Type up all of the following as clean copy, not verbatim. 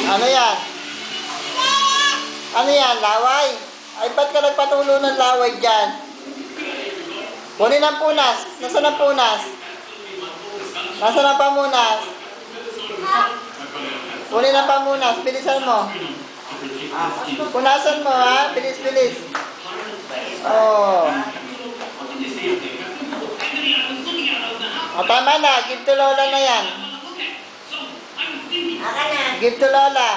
Ano yan? Ano yan? Laway? Ay, ba't ka nagpatulo ng laway dyan? Kunin ang punas. Nasaan ang punas? Nasaan ang pamunas? Kunin ang pamunas. Bilisan mo. Punasan mo, ha? Bilis, bilis. Oh. O, tama na. Give to Lola na yan. Give to Lola.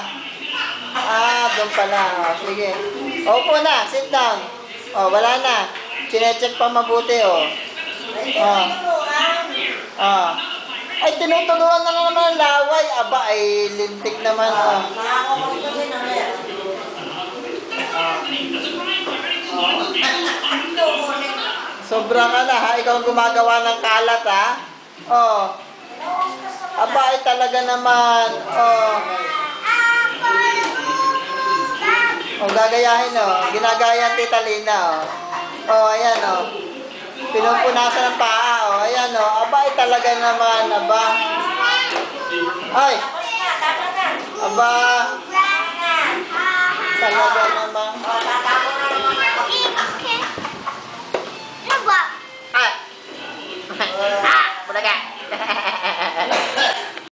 Doon pala. O, sige. Opo na. Sit down. O, wala na. Chinecheck pa mabuti, o. Ay, tinutuluan na naman ang laway. Aba, ay, lintik naman, o. Sobra ka na, ha? Ikaw ang gumagawa ng kalat, ha? Oh. Aba, ay talaga naman. Oh. Oh, gagayahin, oh. Ginagaya Tita Lina, oh. Oh, ayan, oh. Pinupunasan ng paa, oh. Ayan, oh. Aba, ay talaga naman. Aba. Ay. Aba.